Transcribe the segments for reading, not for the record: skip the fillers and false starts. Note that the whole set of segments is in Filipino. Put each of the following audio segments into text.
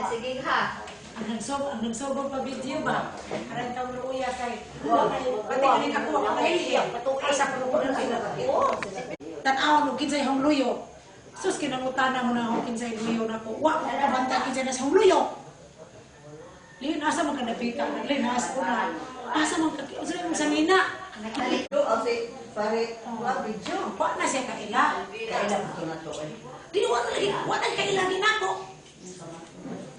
Sige ha. Ang nagsobog pa video ba? Karang taon na uya kay. Pati kanin ako ang kailiya. Asa ko ko tanaw mo kinsay hong luyo. Sus kinangutana mo na hong kinsay luyo nako. Wa ko kabanta kinsay na hong luyo. Lin asa man kadapita na lin asa ko na. Asa man ka usa mo sangina. Nakikito kasi pare wa video. Wa na siya kaila. Kaila mo na to eh. Di wa na kaila din ako.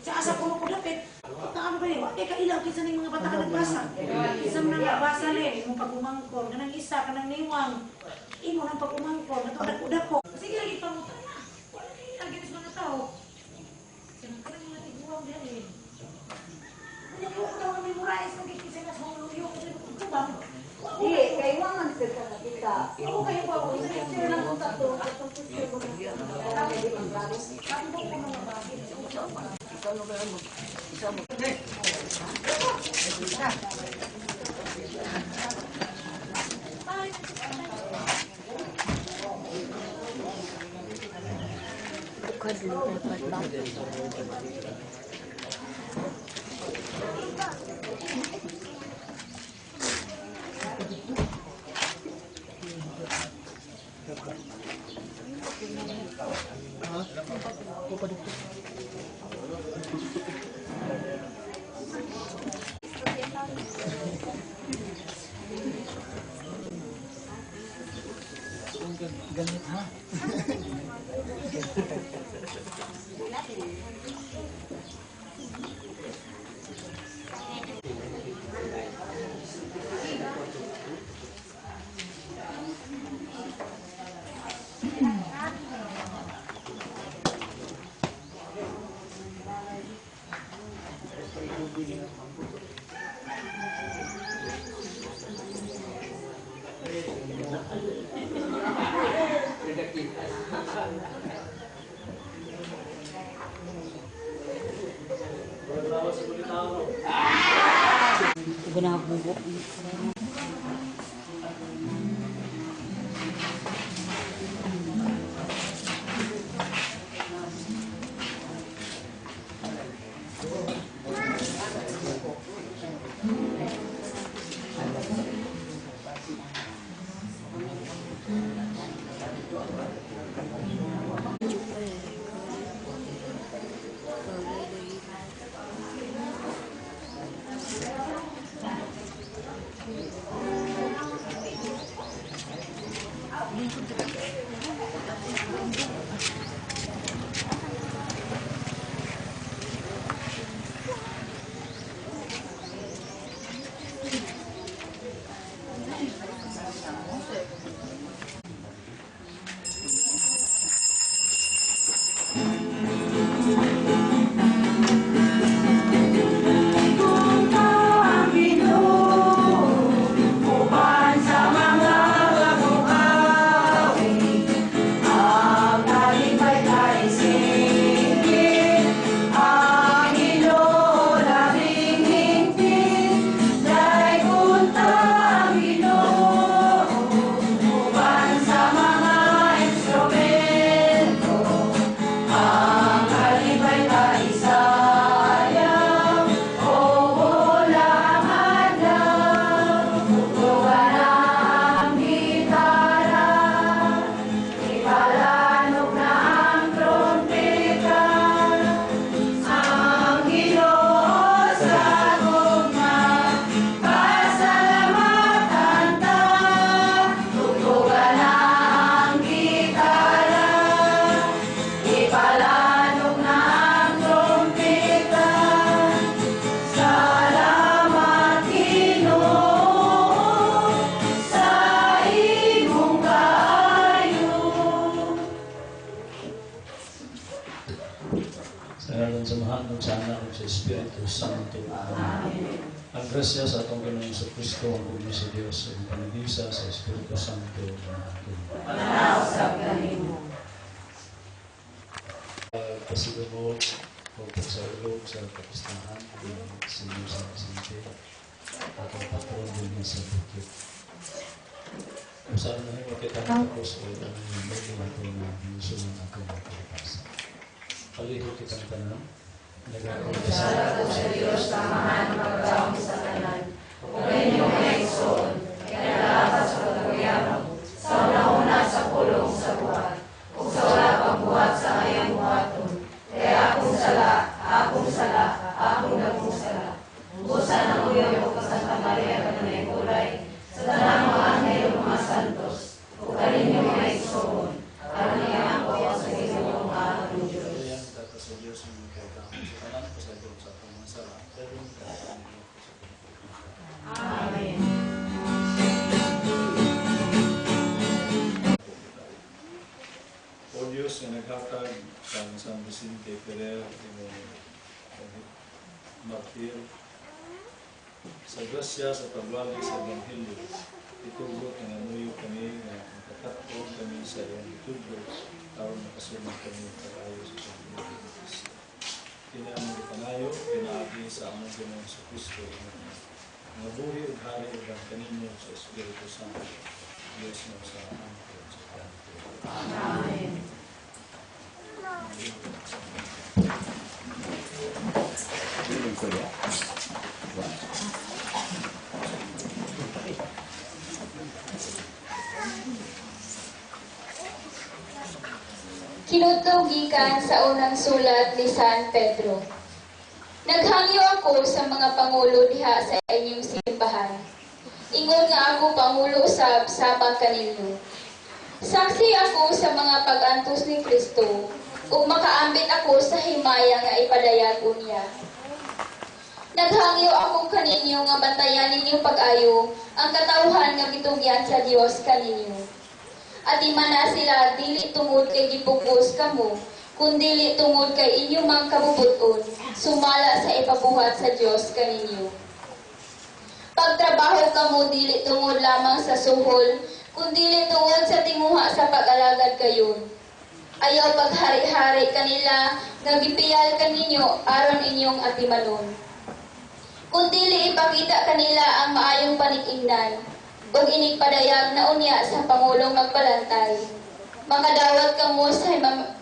Sa asa ko ko dapit. Taano ba ni? Wa kay kailaw kinsa ning mga bata ka nagbasa. Kinsa man nagbasa le imong pagumangkon kanang isa kanang niwang. Imo nang pagumangkon nato dako-dako. Sige lagi pamutan na. Wala kay lagi sa mga tao. Sino ka nang mga tiguang dali. Ano ko daw ang memorize ng kinsa na sa luyo ko sa bang. Di kay wa man sa kita. Ako kayo pa ako sa Lang ko tato atong picture mo. Kami di man klaro. Ano ko mga bagay. Ikaw no ba mo? Isa mo. Bukan dulu dapat bang. Ganit ha? Ginabubok. Espiritu Santo. Amen. Ang grasya sa atong Ginoong Kristo, ang buhay sa Diyos, ang panagisa sa Espiritu Santo. Amen. pasilunod o pagsaulog sa kapistahan ng Senyor San Vicente at ang patron din niya sa bukid. Kung saan na makita ng tapos o ang may ginagawa na binusunan ang kanyang kalikasan. Palihog kitang tanang, nagkakaroon Salamat sa Diyos na mahal magdaong sa tanan. Kung inyong ngayon, kinalakas sa pagkuyamo, sa una sa pulong sa buhat. Kung sa wala pang buhat sa ayang buhaton. Kaya akong sala, akong nagong sala. Busan ang uyo ko sa Santa Maria kanang kulay. Sa tanang mga anghel mga santos. Kung kaninyong ngayon, karaniyan ko sa Ginoong aking Diyos. Kaya kita sa Diyos ang magkakaroon sa kanan ko sa Diyos sa pamansala. Pero yung kakaanin ko sa Diyos. Amen. O Diyos na naghatag kang San Vicente Ferrer martir sa grasya sa pagwali sa Ebanghelyo, itugot na namuyo kami na makakatong kami sa iyong tutulog aron makasunod kami karayo sa Panginoon. Kini ang mga kanayo, pinaagi sa among Ginoong sa Kristo, nga buhi ug hari ug ang kaninyo sa Espiritu Santo, Diyos na sa aming sa kanto. Amen. Kinudtong gikan sa unang sulat ni San Pedro. Naghangyo ako sa mga pangulo diha sa inyong simbahan. Ingon nga ako pangulo usab sabang kaninyo. Saksi ako sa mga pag-antos ni Kristo ug makaambit ako sa himaya nga ipadayag unya. Naghangyo ako kaninyo nga bantayan ninyo pag-ayo ang katawhan nga gitugyan sa Dios kaninyo. At di man na sila dili tungod kay gipugos kamo, kundi tungod kay inyong mga kabubuton, sumala sa ipabuhat sa Dios kaninyo. Pagtrabaho kamo dili tungod lamang sa suhol, kundi tungod sa tinguha sa pag-alagad kayon. Ayaw paghari-hari kanila nga gipiyal kaninyo aron inyong atimanon. Kundi ipakita kanila ang maayong panig-ingnan, ug inigpadayag na unya sa Pangulong magbalantay. Makadawat kamo sa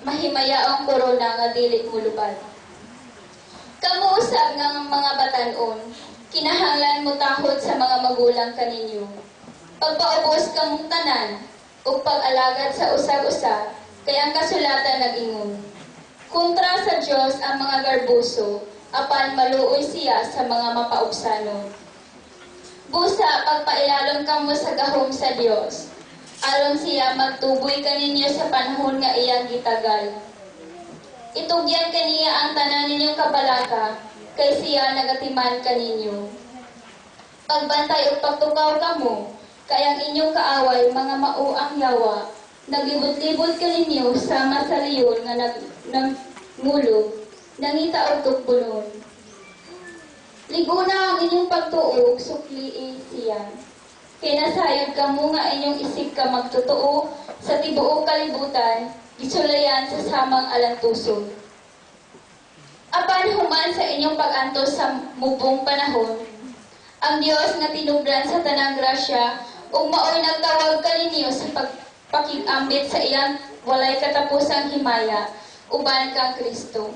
mahimayaong korona nga dili mulubad. Kamo usab nga mga batan-on, kinahanglan mo tahod sa mga magulang kaninyo. Pagpaubos kamong tanan, ug pag-alagad sa usag-usa, kay ang kasulatan nag-ingon. Kontra sa Dios ang mga garbuso, apan maluoy siya sa mga mapaubsanon. Busa, pagpailalom kamo sa gahom sa Dios, aron siya magtuboy kaninyo sa panahon nga iyang gitagal. Itugyan kaniya ang tanan ninyong kabalaka, kay siya nagatiman kaninyo. Pagbantay o pagtukaw kamo, kay ang inyong kaaway mga mauang yawa, naglibot-libot kaninyo sama sa liyon nga nagmulog, nangita og tukbunon. Liguna ang inyong pagtuog, sukliin siya. Kinasayod kamo nga inyong isig ka magtotoo sa tibuok kalibutan, gisulayan sa samang alantuson. Apan human sa inyong pag-antos sa mubong panahon, ang Dios nga tinubdan sa tanang grasya, ug maoy nagtawag kaninyo sa pagpakig-ambit sa iyang walay katapusang himaya, uban kang Kristo.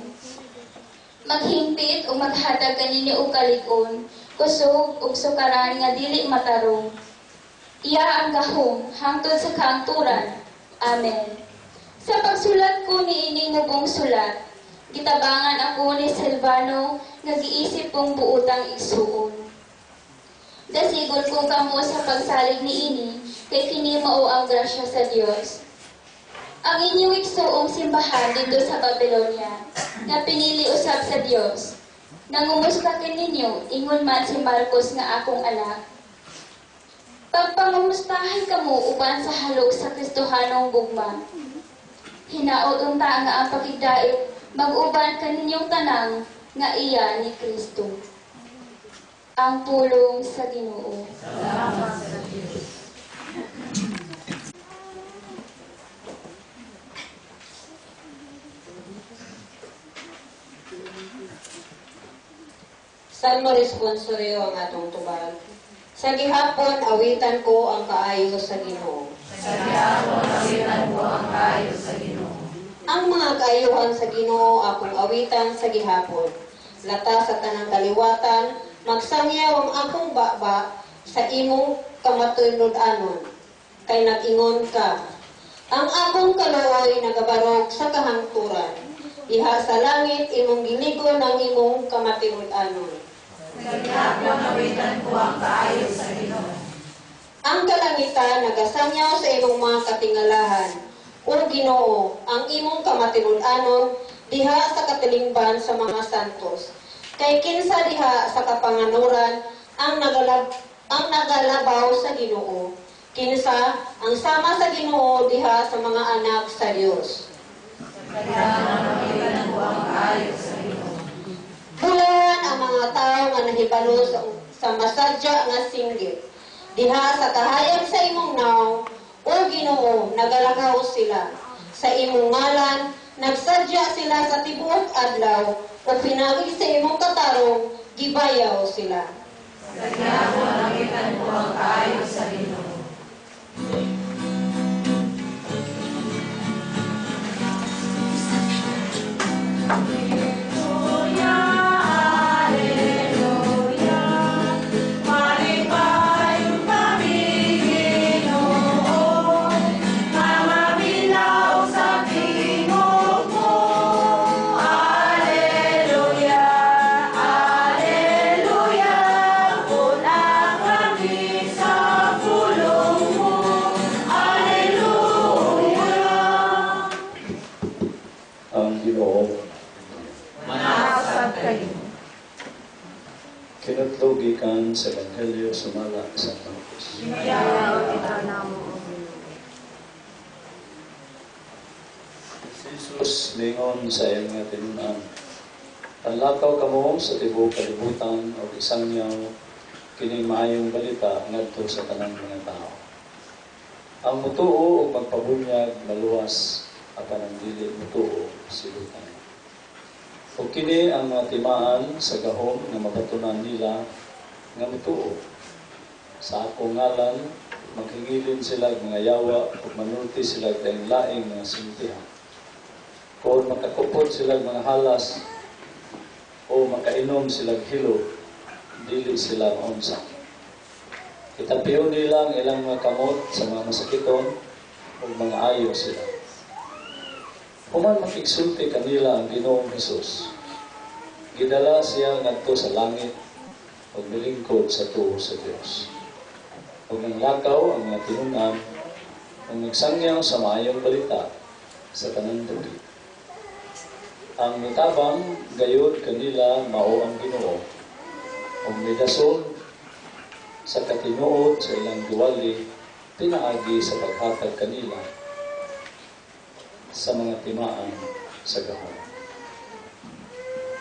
Maghimpit o maghatag kaninyo og kalig-on, kusog ug sukaran nga dili matarong. Iya ang gahom hangtod sa kaangturan. Amen. Sa pagsulat ko ni ining mubong sulat, gitabangan ako ni Silvano nga giisip kong buotang igsuon. Dasigon ko kamo sa pagsalig ni ini kay kini mao ang grasya sa Dios. Ang inyong igsuong simbahan dito sa Babylonia, na pinili usab sa Dios, nangumustakin ninyo, ingon man si Marcos nga akong anak. Pagpangumustahin kamo uban sa halog sa Kristohanong gugma. Hinaot unta nga ang pakigdait, mag-uban kaninyong tanang nga iya ni Kristo. Ang pulong sa Ginoo. Salamat sa Diyos. Salmo responsoryo ang atong tubag. Sa gihapon, awitan ko ang kaayo sa Ginoo. Sa gihapon, awitan ko ang kaayo sa Ginoo. Ang mga kaayuhan sa Ginoo akong awitan sa gihapon. Lata sa tanang kaliwatan, magsangyaw ang akong baba sa imong kamatunud-anon. Kay nag-ingon ka. Ang akong kaluoy nagabarog sa kahangturan. Diha sa langit imong giligon ang imong kamatinud-anon. Sa gihapon, awitan ko ang kaayo sa Ginoo. Ang kalangitan nagasangyaw sa imong mga katingalahan. O Ginoo, ang imong kamatinud-anon diha sa katilingban sa mga santos. Kay kinsa diha sa kapanganuran ang nagalabaw sa Ginoo. Kinsa ang sama sa Ginoo diha sa mga anak sa Dios. Sa gihapon, awitan ko ang kaayo sa Ginoo. Bulan ang mga tao nga nahibalo sa masadya nga singgit. Diha sa kahayag sa imong naw, o Ginoo, nagalakaw sila. Sa imong ngalan, nagsadya sila sa tibuok adlaw, o pinagi sa imong katarong, gibayaw sila. Sa gihapon, awitan ko ang kaayo sa Ginoo. Ang Ginoo Manasab kayo. kinatlogi kan sa Ebanghelyo sumala sa Marcos. Si Jesus lingon sa iyang nga tinunan, "Panlakaw kamo sa tibuok kalibutan o isangyaw kining maayong balita ngadto sa tanang mga tao. Ang mutuo o magpabunyag maluwas apan ang dili mutuo silutan. O kini ang mga timaan sa gahom nga mabatunan nila nga mutuo. Sa akong ngalan, maghingilin sila mga yawa o manulti sila dahil laing mga sintihan. Kung makakupot sila mga halas o makainom sila hilo, dili sila maunsa. Itapiyo nila ang ilang mga kamot sa mga masakiton o mga ayo sila. Human makigsulti kanila ang Ginoong Hesus. Gidala siya ngadto sa langit o milingkod sa tuo sa Dios. O nang lakaw ang mga tinunan o nagsangyaw sa maayong balita sa tanang dugay. Ang mitabang gayud kanila mao ang Ginoo o midason sa katinuod sa ilang duwali pinaagi sa paghatag kanila sa mga timaan sa gahom.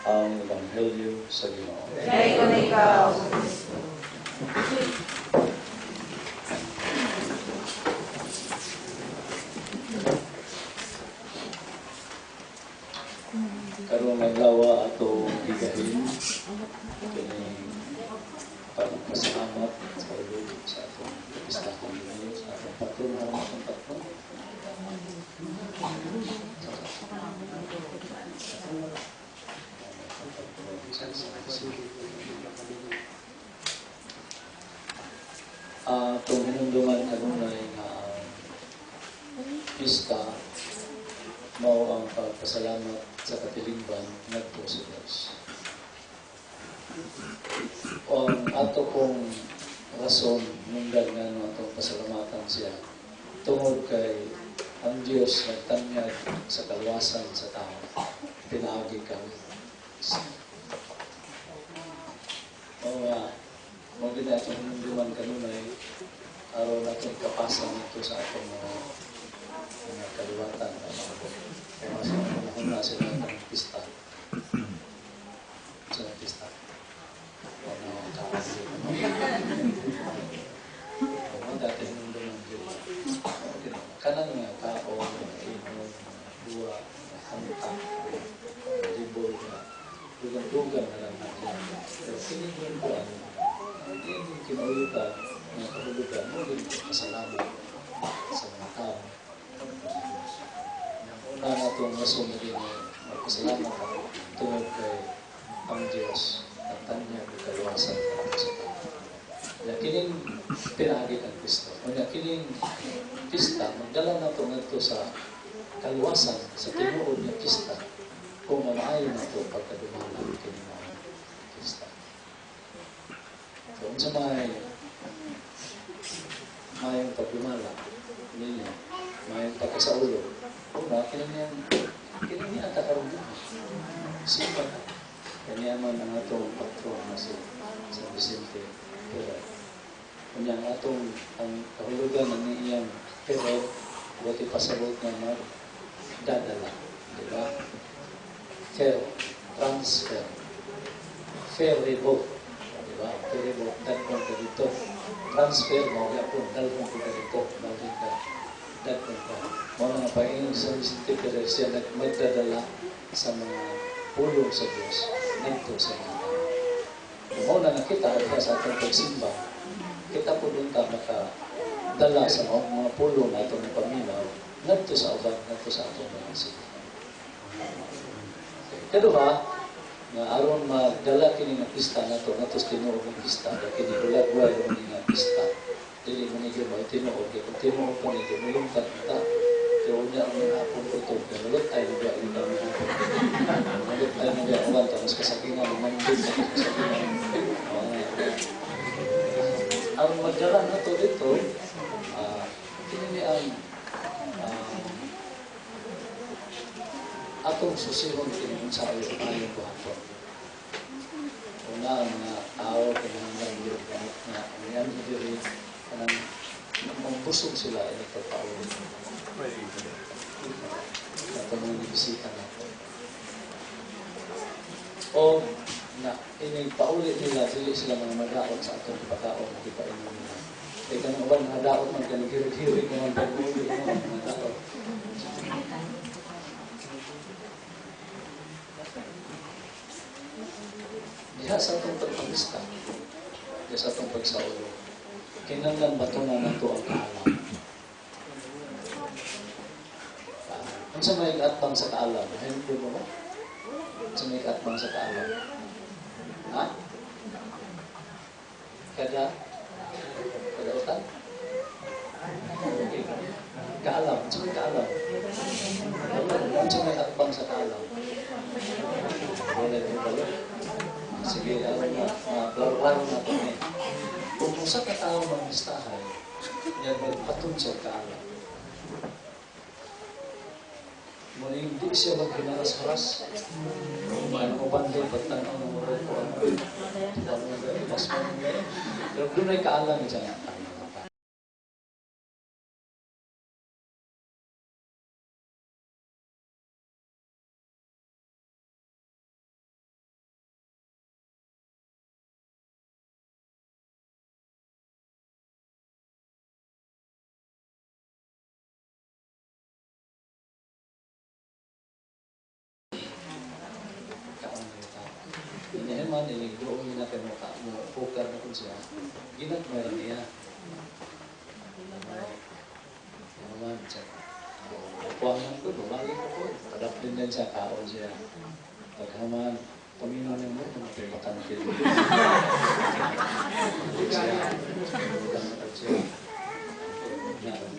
Ang Ebanghelyo sa Ginoo. Dayon ikaw, Kristo. Karong maglawa ato gigahin kini pagpasalamat sa Lord sa atong pistahan ngayon sa atong patron nga atong patron. Itong hinumduman kanunay nga pista mao ang pagpasalamat sa katilingban ngadto sa Dios. Ang ato kong rason nunggal nga no atong pasalamatan siya tungod kay ang Dios nagtanyag sa kaluwasan sa tao. Pinaagi kami. Mga ginatong hinumduman kanunay aron natin kapasan ito sa atong mga kaliwatan na mga kaya mas panahon na sila ng pista. Sa pista. Wala akong kakasi. Wala dati nung doon ang Diyos. Kanang nga tao, inom, buwa, hanta, libol, dugan-dugan na lang natin. Pero Kinigyan ko ano. Yung kinaulitan, mga kahulugan, mo din pasalamat sa mga tao. Una na itong rason na din magpasalamat ako tungkol kay ang Diyos at Tanya ng kaluwasan para sa tao. Kaya kining pinahagit ang pista. Kaya kining pista, magdala na ito sa kaluwasan sa tinuod ng pista kung mamaayo na ito pagkadumala ng kining mga pista. So, kung sa mayang pagdumala, ninyo, mayang pagkasaulo, una, kinaniyan ang takarungan. Simpa ka. Kaniyaman ang atong patron na si San Vicente Pero. Kanya ang atong ang kahulugan ng iyang pero buwat ipasabot na magdadala. Diba? Fair. Transfer. Ferryboat. Diba? Ferryboat. Dadkong ka dito. Transfer. Mawala po. Dalkong ka dito. Balik ka. Dadkong ka. Mawala nga pa yung San Vicente Pero siya magdadala sa mga pulong sa Diyos. Nagto sa mga tao. Kung na nakita sa atong pagsimba, kita po doon ka makadala sa mga pulong na itong paminaw, nagto sa uban, nagto sa atong mga simba. Pero ba, nga aron magdala kini nga pista na ito, natos tinuod ng pista, na kini bulag-bulag yung mga pista, dili mo nigyo mo tinuod, kung tinuod pa nigyo, mulungkat na ta. Kaya niya ang mga hapon ko ito, nalulat tayo na biya, yung kami hapon. Nalulat tayo na biya, uwan, tapos kasakingan, mamandun, tapos kasakingan. Ang magdala na ito dito, kinini ang atong susihon kinini sa ayong buhaton. Una, ang mga tao, kinahanglan yun, na yan diri, kanang busog sila ay nagpapaulit. Ito mga bisita natin. O na inipaulit nila, dili sila mga madaot sa atong pagkaon na di pa inom nila. Kaya ka nang uban mga daot, magkanaghirig-hirig naman pag-ulit mga daot. Diha sa atong pagpangista, diha sa atong pagsaulo, kinanglan bato na nato ang kaalam. Kung sa may katbang sa kaalam, hindi mo ba? Sa may katbang sa kaalam. Ha? Kada utan? Okay. Kaalam. Sa may kaalam. Kung sa may katbang sa kaalam. Wala yung balo. Sige, klaro-klaro natin eh. Kung sa katao mag-listahan, yan magpatun siya kaalam. Muna hindi siya magpinaras-haras. Ano bandol, batang ang umurot ko ang mas mga. Pero doon ay kaalam niya. Ini man ini doon na kay mo focus na kun siya. Ginagmay niya. Naman siya. Kuwangan ko, bumalik ako. Padaplin din siya kaon siya. Paghaman, pamino niya mo, mapimakan kayo.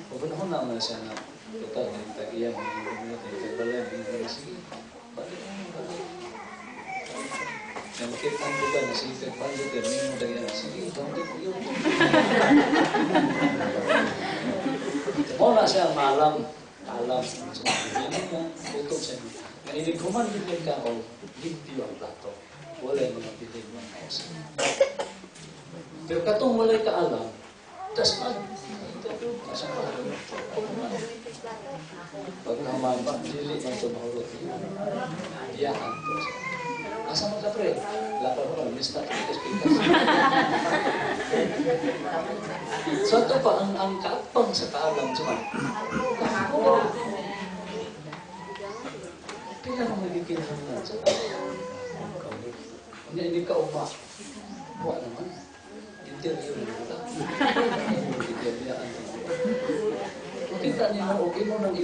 Pagpunahon na siya na total, nagtag-iyan, nagtag-balan, sige, balik mo. Yang makita ang buka na sige, pagpando ka, may mo dagyan, sige, balik mo yun. Muna siya maalam, alam, yan nga, utok siya. Ngayon, kumandilin ka o, limpyo ang plato. Wala yung mga piling mo ang kaos. Pero katong walay ka alam, das man. Asa pa rin. Pag naman, dili man ito mahulot. Iyakan to siya. Asa mo ka, pre? Lapar mo lang, lista. So ito pa, ang kaapang sa kaalam, suman. Pila mo magiging hanggan sa kaalam. Hindi ka uma. Huwag naman. Interior na kita. Interior Makita niyo mo, okay mo nang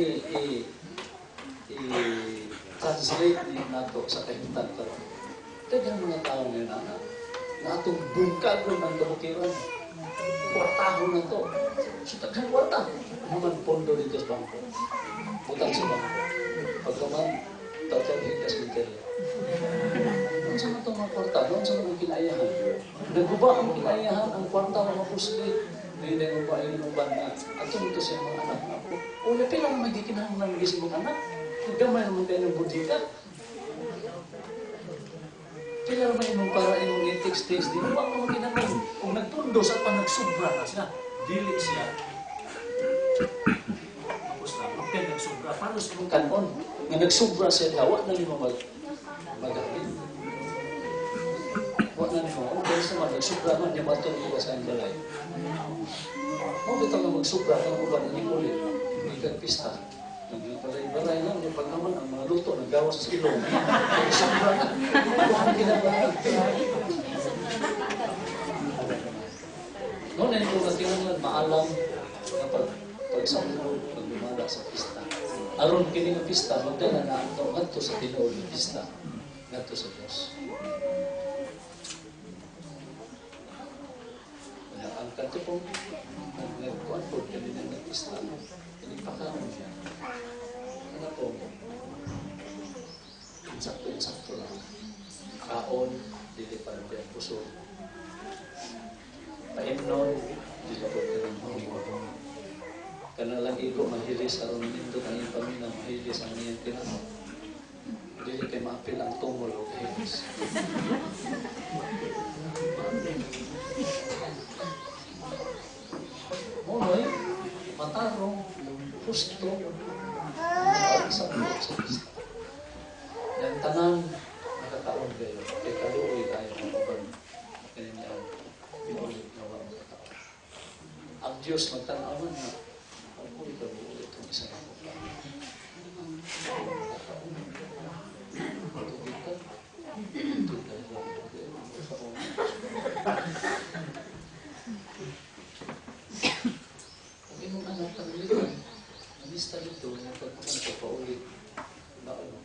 i-translate niyo nato sa kahintan ko. Kaya mga tao ngayon, anak, na itong bungkag rin ang kabukiran. Kwartaho na to. So, tagang kwarta. Naman pondo dito sa bangko. Butang sa bangko. Pagkaman, tatawin ka sa interior. Noon sa mga itong mga kwarta, noon sa mga kinayahan. Naguba ang kinayahan, ang kwarta mga pusli. Hindi mo pa yung uban na ato ito sa mga anak na ako. O, napin lang magikinahang ng gising mong anak. Gamay naman kayo ng budika. Kaya naman yung para yung ethics di mo ba ako maginamay? Kung nagpundo sa panagsubra na siya, dili siya. Tapos na, okay, nagsubra. Paano sa mong kanon? Nga nagsubra siya, gawa na nimo mag-agin. Huwag na nimo. Kaya sa mga nagsubra man, niya bato niyo sa ang balay. Huwag ito nga magsubra, kang uban ni ulit. Hindi kang pista. Nagbalay-balay lang, yung pagkaman, ang mga luto, naggawas sa ilong. Nagsubra na. Ano ang ginagawa? Noon na yung natingan maalam na pagsamulog, pagmumala sa pista. Aron kini nga pista, magdala na ito ngadto sa tinuod ng pista. Ngadto sa Diyos. Ang kanto pong nagkuhan po, kami na nag-pista. Pinipakaon siya. Ano po? Insakto lang. Kaon, dili pa rin ang puso. Paimnon, dili po rin ang humingon. Kanalang iko mahilis, aron nito kanyang pamina, mahilis ang niyang tinanong. Dili kay maapil ang tumol o kahilis. Monoy, matarong, husto, sa pista. Yang tanan, nakataon kayo. Kaya kaluoy tayo ng uban. Kaya niya, pinulit na wala makataon. Ang Diyos magtanawan na, ako ikaluoy itong isang ako pa. Pag imong anak, kalulitan, nalista dito, yung pagpakan ko paulit, naon,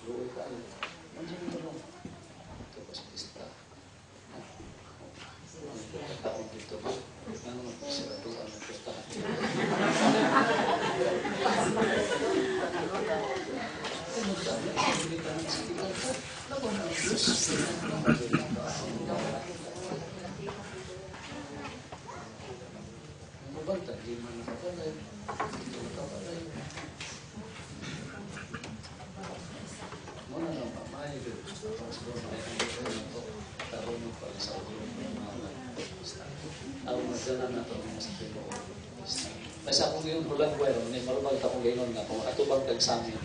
luoy ka alam. Nandiyan mo lang. Ito pa sa pista. Ang taon dito ba? Ano magpasiraduan ng pustahan? Ano sabi? Hindi ka nang sikitan ka. Naman ang Diyos. Ang mabanta, hindi man nakabalay. Hindi nakabalay. Muna lang, mamaya ko. Tapos doon, karoon mo pala sa ulo ng mga ako magdala na ito ng sa pilo. Kasi ako ngayon hulang buhay, may marumag akong ngayon nga, kung atubang kag-samin,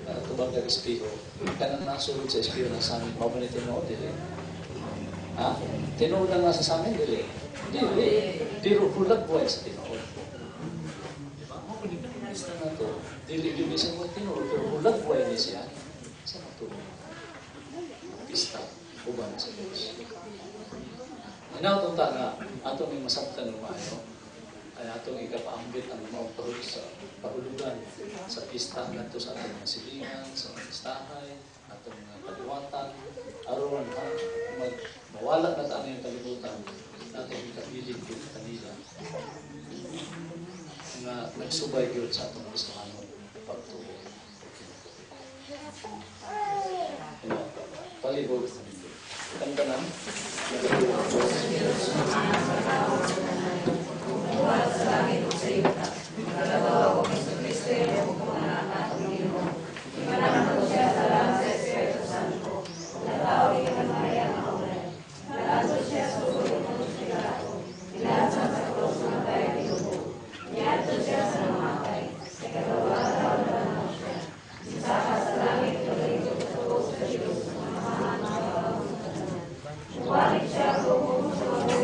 atubang kag-espiho, kanang nasulod sa espiho ng samin, mabalitin mo, dili. Ha? Tinuod na nga sa samin, dili. Dili. Pero hulang buhay sa tinuod. Diba? Mapaligis na ito, dili yung isang mga tinuod, pero hulang buhay niya siya. Sa matulog. Pista, uban sa Diyos. Inatunta nga, atong yung masabtan ng maayo, ay atong ikapaambit ang mga pahulugan sa pista, nato sa atong mga silingan, sa mga pistahay, atong mga kaliwatan, aron mawala na tayo yung kalibutan, natin yung kabilig yung kanila, na nagsubay yun sa atong pistahanon, pagtuloy. Palibog sa nito. Kantanan. Wala sa langit o sa yuta. Nagagawa ko Kristo Kristo yung kumanaan at ang Ginoo. Imanang ko siya sa langit sa Espiritu Santo. Nagtao rin ang Maria ng Aulen. Nalaso siya sa ulo ng Pilato. Nilasan sa krus ng tayo nilubo. Niyato siya sa namatay. Sa kagawa daw na lang siya. Sisaka sa langit o rito sa krus sa Diyos. Balik siya kung sa mga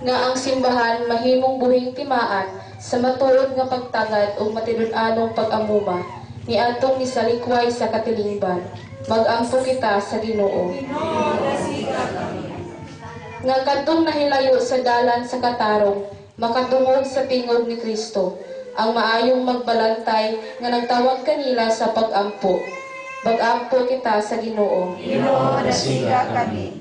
nga ang simbahan mahimong buhing timaan sa matuod nga pagtangad ug matilud-anong pag-amuma niadtong misalikway sa katilingban. Mag-ampo kita sa Ginoo. Nga kadtong nahilayo sa dalan sa katarong, makatungod sa tingog ni Kristo, ang maayong magbalantay nga nagtawag kanila sa pag-ampo. Mag-ampo kita sa Ginoo. Ginoo, dasiga kami.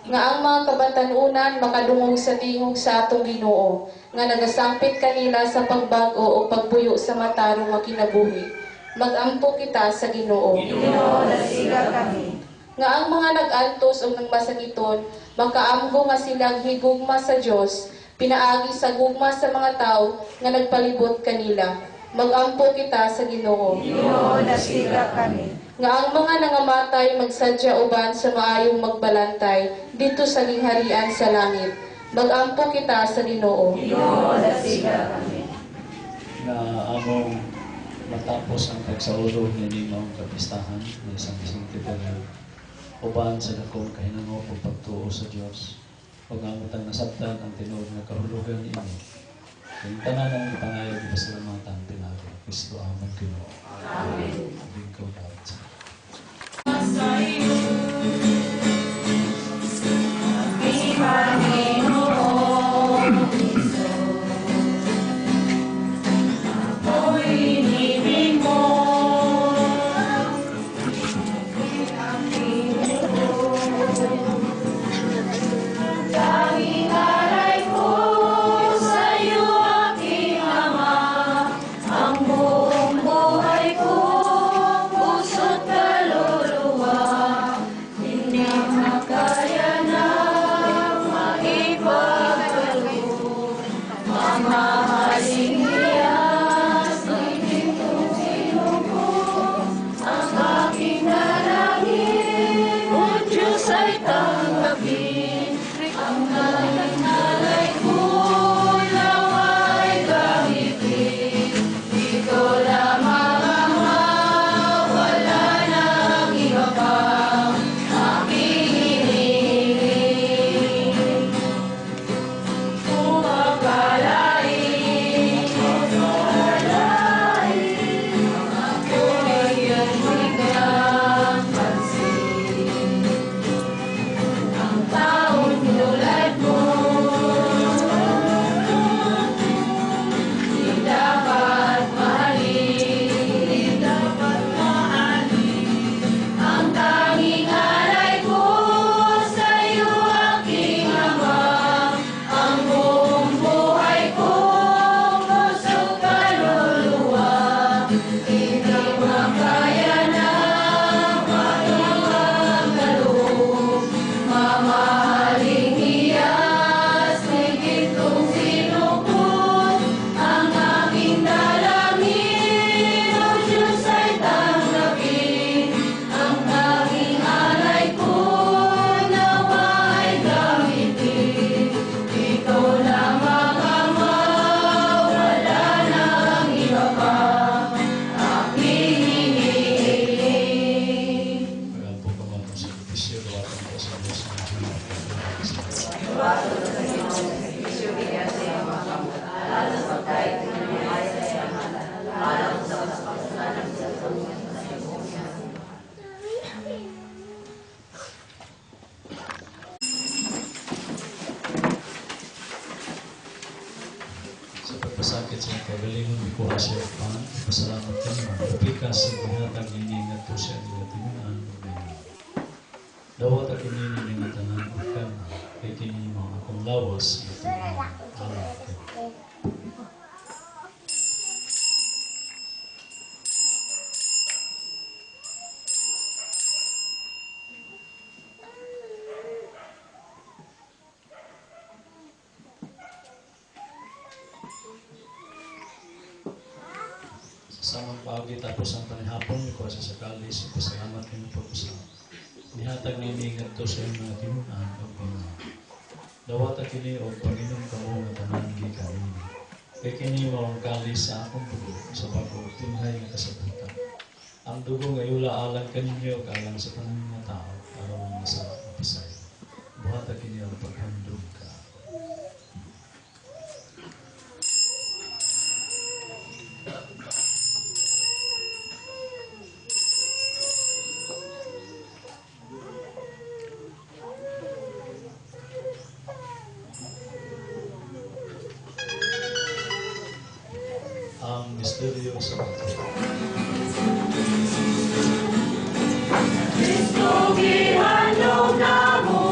Nga ang mga kabatanunan makadungog sa tingog sa atong Ginoo, nga nagasangpit kanila sa pagbago o pagbuyo sa matarong nga kinabuhi. Mag-ampo kita sa Ginoo. Ginoo, dasiga kami. Nga ang mga nag-antos o nagmasangiton, makaamgo nga silang higugma sa Dios, pinaagi sa gugma sa mga tao nga nagpalibot kanila. Mag-ampo kita sa Ginoo. Ginoo, dasiga kami. Nga ang mga nangamatay magsadya uban sa maayong magbalantay dito sa lingharian sa langit. Mag-ampo kita sa Ginoo. Ginoo, dasiga kami. Nga among matapos ang pagsaulog ni Nimang kapistahan ng isang Tiberio uban sa dakong kahinango o pagtuo sa Diyos. Pag-amot ang nasabtan ang tinuod nga kahulugan ni ini. Yung tanan ang ipangayag di pasalamatan tinago. Kristo amang Ginoo. Amen. Bingkaw dapat sa sakit sa kagalingon ni Kuha siya pan, pasalamat kami mapikas sa bihatag ini nga to siya nila tinunan dawat ang kinini ni nga tanan ukan kay kini mga akong lawas ito samang paagi tapos ang panihapon ko sa sakalis pasalamat kami po sa nihatag nini ngadto sa mga tinunan o Ginoo dawat kini og Panginoon kamo nga tanan gikan kay kini mao ang kalis sa akong dugo sa bago tinhay nga kasabutan ang dugo nga yula alang kaninyo ug alang sa tanan nga tao aron sa mapasay buhat kini ang paghandog ka misteryo sa bato. Kristo gihandog namo,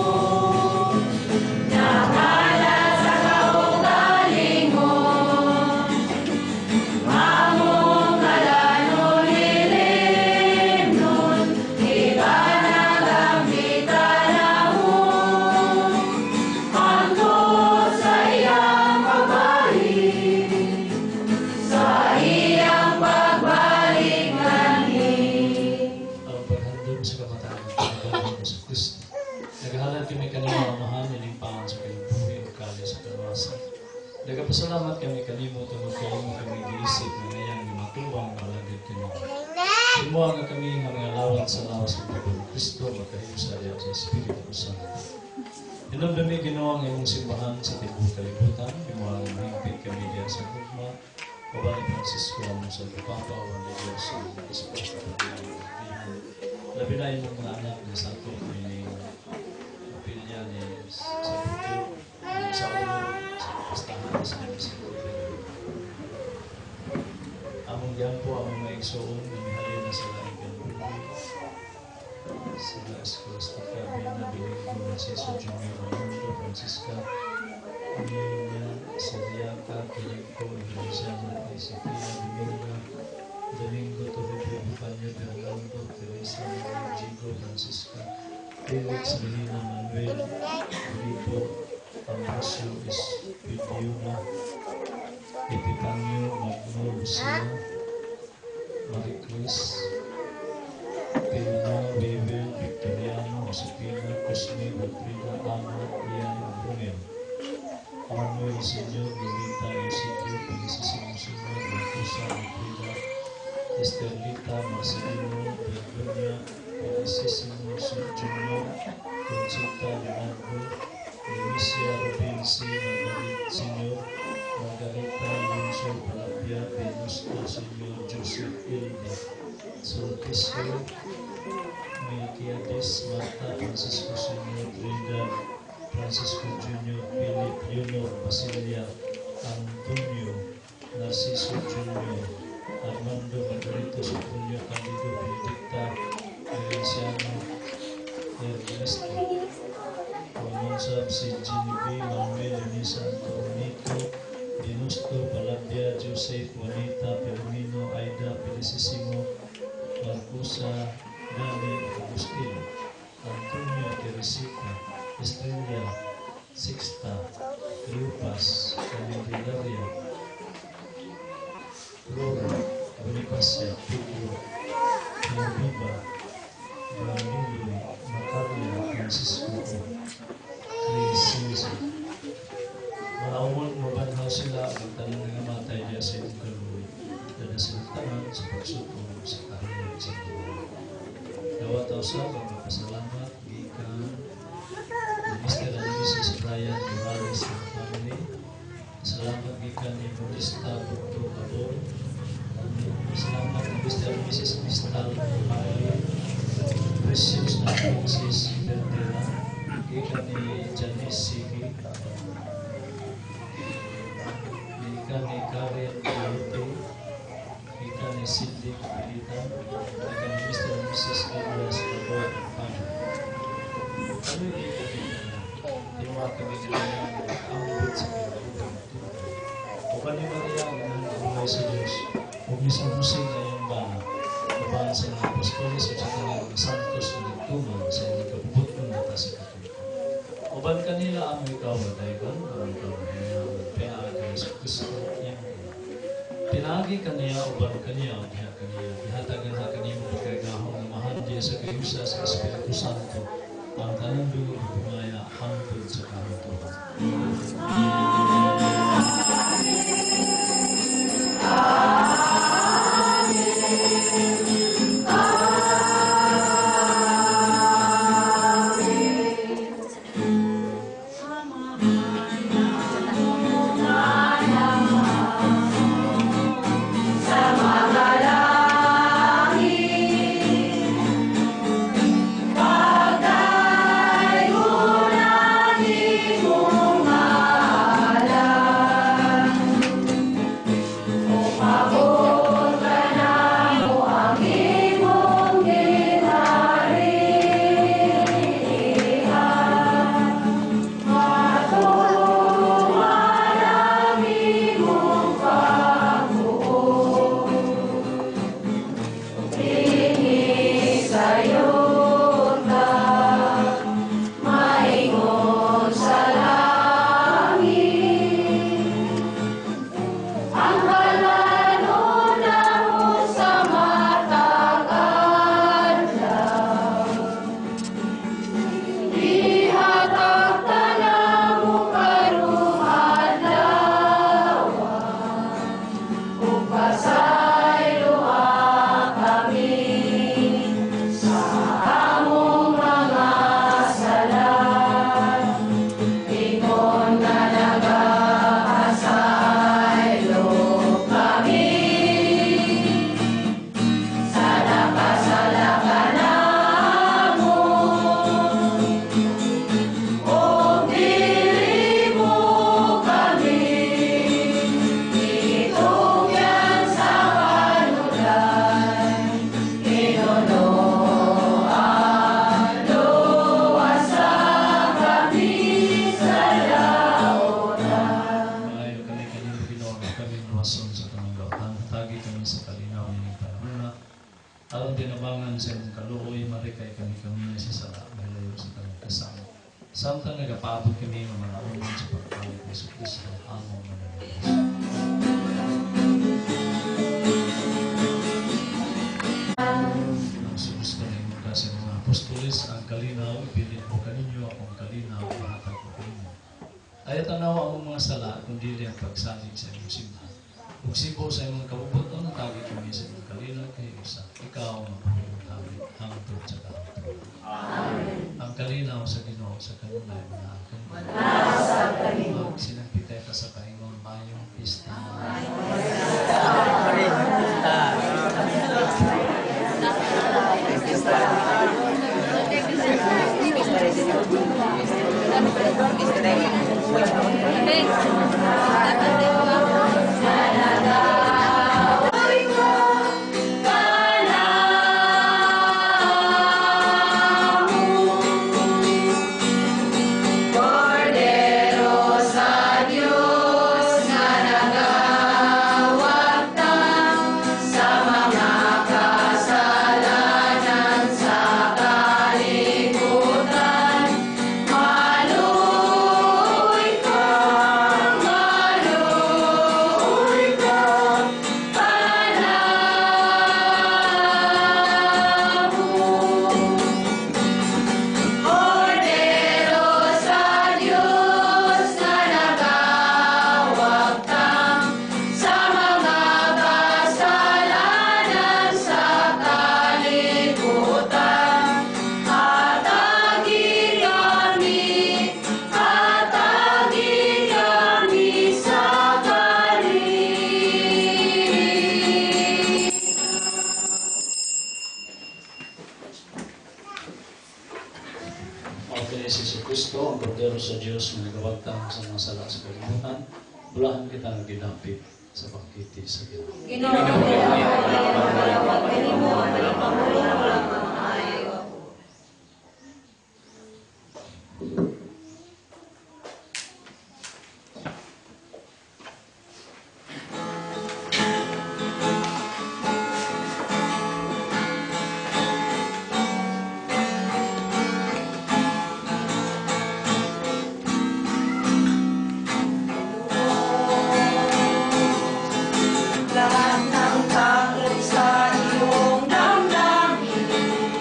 nakala sa kaugalingon, among kalanon hilimnon, iba nagambitan namo, hangtod sa iyang pagbalik, sa iyang pagbalik ngayon. Ang paghandog sa kamatayan ng Panginoon sa Kristo. Naghahalad kami kanimo amahan nilimpangan sa kalibuhi o kali sa kalwasan. Nagapasalamat kami kanimo tungod kayo kami giisip na ngayang matuwang malagid kanimo. Himuha nga kami nga mga lawat sa lawas ng Panginoon Kristo makahiyo sa diyan sa Espiritu Santo. Hinumdumi Ginoo ang imong simbahan sa tibuok kalibutan. Himuha nga mahigpit kami diyan sa gugma. Pabalik Francisco ang sa Papa o ang Diyos sa Espiritu Santo. Labi na yung mga anak ni Santo ni Pilya ni Santo sa ulo sa pastahan sa Espiritu. Among yan po ang mga igsoon na mihalin na sa langit ng buhay. Sila Escolastica, Bina, Bilingo, Narciso, Junior, Ramundo, Francisca, Emilia, Siriaca, Quilico, Feliciana, Isipia, Domingo, Toribio, Epifanio, Fernando, Teresa, Gigo, Francisca, Felix, Melina, Manuel, Filipo, Ambrosio, Espidiuna, Epifanio, Magno, Lucia, Maricris, Pilna, Bebel, Victoriano, Josefina, Cosme, Wilfrida, Ana, Ian, Brunel, Manuel, Senyor, Lolita, Eusebio, Felicissimo, Senyor, Marcusa, Wilfrida, Esterlita, Marcelino, Bergonia, Felicissimo, Junior, Conchita, Leonardo, Lucia, Robinsi, Margarit, Senyor, Margarita, Alonso, Palapia, Venusta, Senyor, Joseph, Hilde, Sulpicio, Melquiades, Marta, Francisco, Senyor, Trinidad, Francisco Junior, Philip, Junior, Basilia, Antonio, Narciso Junior, Armando, Margarito, Sopunio, Candido, Benedicta, Valenciano, Ernesto, Alonso, si Ginebie, Manuel, Elisa, Antonito, Dinusto, Palabia, Joseph, Juanita, Pelomino, Aida, Felicissimo, Marcusa, Daniel, Agustino, Antonio, Teresita, Estrella, Sixta, Lupas, Candelaria, Flora, Bonifacia, Pedro, Viva, Branilo, Macaria, Francisco, Crescenzo. Maawon mabanhaw sila ang tanan nga matay niya sa iyong kaluwi. Dada silang tanan sa pagsukong sa kahiyang sa buhay. Dawa tayo sa magpasalamat, gikan, Mr. and Mrs. Brian Morales and family. Salamat gikan ni Modesta Dr. Abor. Salamat ni Mr. and Mrs. Crystal family. Precious na Mrs. Bertela. Gikan ni Janice Sigi. Gikan ni Karen Pilote. Gikan ni Cindy Kapilita. Gikan ni Mr. and Mrs. Douglas Abor and family. Ano yung di mga kami nilang ambot sa kinabutan ito. O ba ni Maria ang nangyay sa Diyos? Huwag niya sa musing na yung bana. Babaan sa mga apostolis at sa kanyang santos na nagtuman sa mga kabubot ng mata sa katulikan. O ba kanila ang ikaw at daigan? O ikaw ang pinagay sa Kristo niyang pinagi kaniya o ba kaniya o diha kaniya. Ihatagan ha kaniya mo pagkagahong na mahal diya sa kayusa sa Espiritu Santo. Ang tanong dugo pumaya hangtod sa kahituhan. Pagkay ulan mo nagapaabot kami ng mga uman sa pagkalit ni Jesus Cristo, among mananalig. Ang sinus ka na yung kasi mga apostolis, ang kalinaw, ipilin po kaninyo, akong kalinaw, mahatag po kaninyo. Ay tanaw ang mga sala, kundi ang pagsalig sa inyong simbahan. Kung sibo sa inyong kabubuto, natagi kami sa inyong kalinaw kay isa. Ikaw ang magpapagtawid, hangtod sa kahangtod. Amen. Ang kalinaw sa Ginoo sa kanunay mga akong sinagpitay ka sa kaingon mayong pista. Kristo, ang Kordero sa Diyos na nagawagtang sa mga sala sa kalimutan, bulahan kita ng ginapit sa pagkiti sa Ginoo. Ginoo, lahat ng takot sa iyong damdamin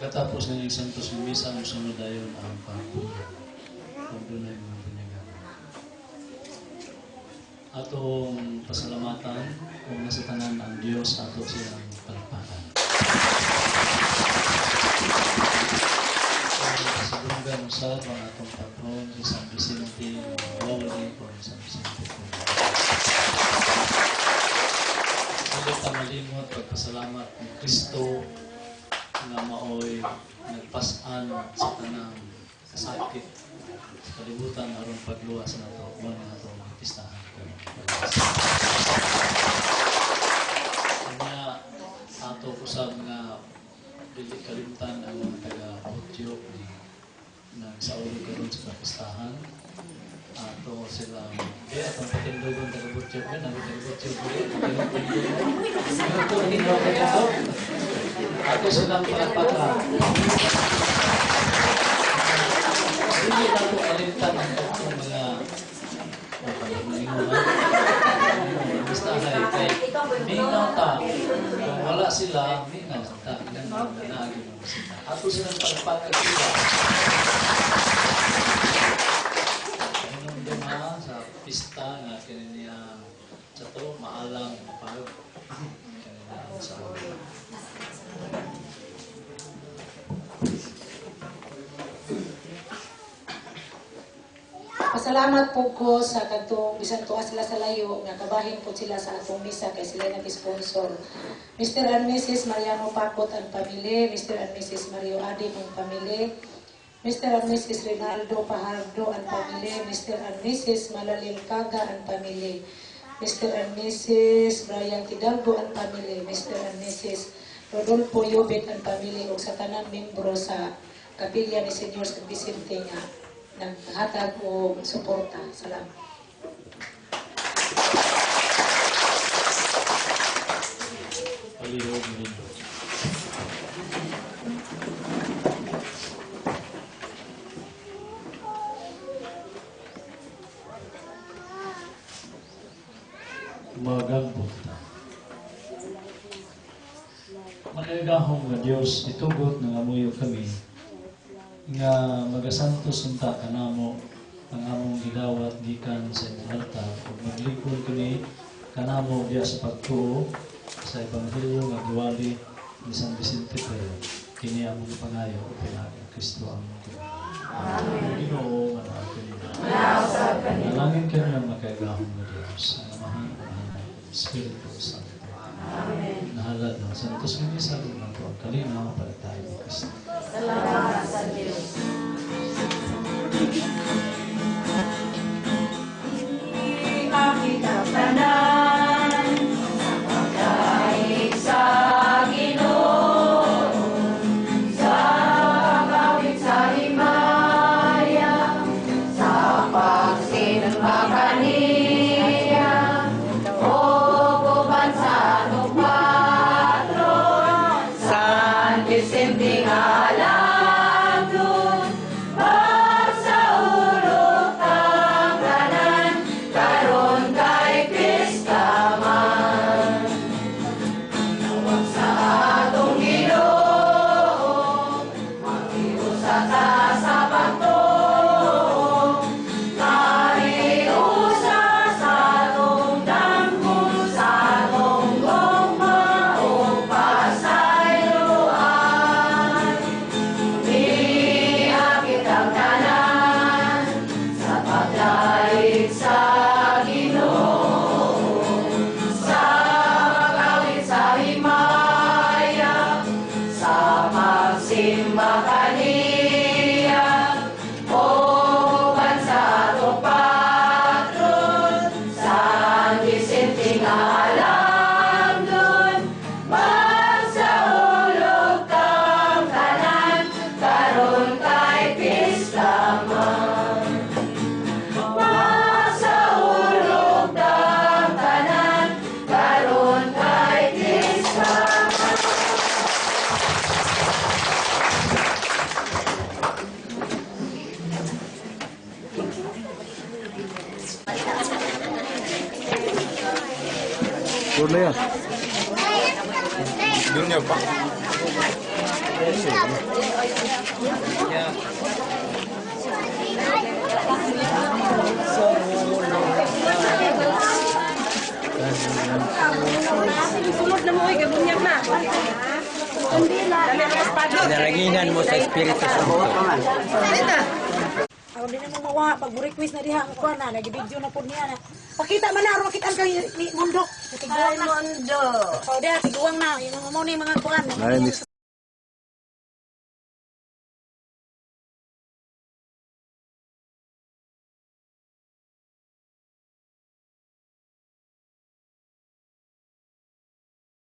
Pagkatapos ng Santos Misa, ang sunod ayon ang pagbuya. Kung doon ay mga pinyagan. Atong pasalamatan kung nasa tanan ang Diyos ato silang palakpakan. Kasabungan usab ang atong patron si San Vicente Lowry o San Vicente Lowry. Hindi ta malimot pagpasalamat ni Kristo na maoy nagpasan sa tanang kasakit sa kalibutan aron pagluwas na ito mo na ito magpistahan kanya ato kusab nga dili kalimtan ang mga taga-Butyo ni nagsaulog karon sa kapistahan ato sila atong patindogon taga-Butyo taga-Butyo ato silang palakpakan. Hindi na po kalimtan ang mga listahan kay minaw ta. Kung wala sila, minaw ta. Ato silang palakpakan sila. Anong duma sa pista nga kanina sa to, maalang pag kanina sa Pasalamat po ko sa katong bisan tuwa sila sa layo nga kabahin po sila sa atong misa kay sila nag-sponsor. Mr. and Mrs. Mariano Pakot and family, Mr. and Mrs. Mario Adim and family, Mr. and Mrs. Rinaldo Pajardo and family, Mr. and Mrs. Malalil Caga and family, Mr. and Mrs. Brian Hidalgo and family, Mr. and Mrs. Rodolfo Yobet and family ug sa tanang membro sa kapilya ni Senyor San Vicente nga naghatag o suporta. Salamat. Palihog nito. Magagbo ta. Managahong nga Diyos, itugot ng amuyo kami nga magasantos unta kanamo ang among gidawat gikan sa altar ug maglikod kini kanamo diya sa pagtuo sa ebanghelyo nga giwali ni San Vicente Ferrer kini among pangayo ug pinagi Kristo ang Amen. Ginoo nga kanina. Nalangin kami ang makagahong nga Dios ang amahan ng Espiritu Santo. Amen. Nahalad ng Santos Misa ng tuwang kalinaw para tayo ni Kristo. Salamat sa Diyos. Aking kaptanan, sa pagkaig sa Ginoo, sa pagkawit sa himaya, sa pagsinamba kaniya, o kuban sa atong patron, San Vicente nga Doon yan. Doon niya pa. Sunod na mo, gabunyag na. Dalaginan mo sa Espiritu Santo. Ako din mo mawa pag request na diha ko na nagibidyo na pud niya na. Pakita man na ro makita kay ni Mundo. Tiguang na. Mundo. Oh, dia tiguang na yung mga mo ni mga kuan.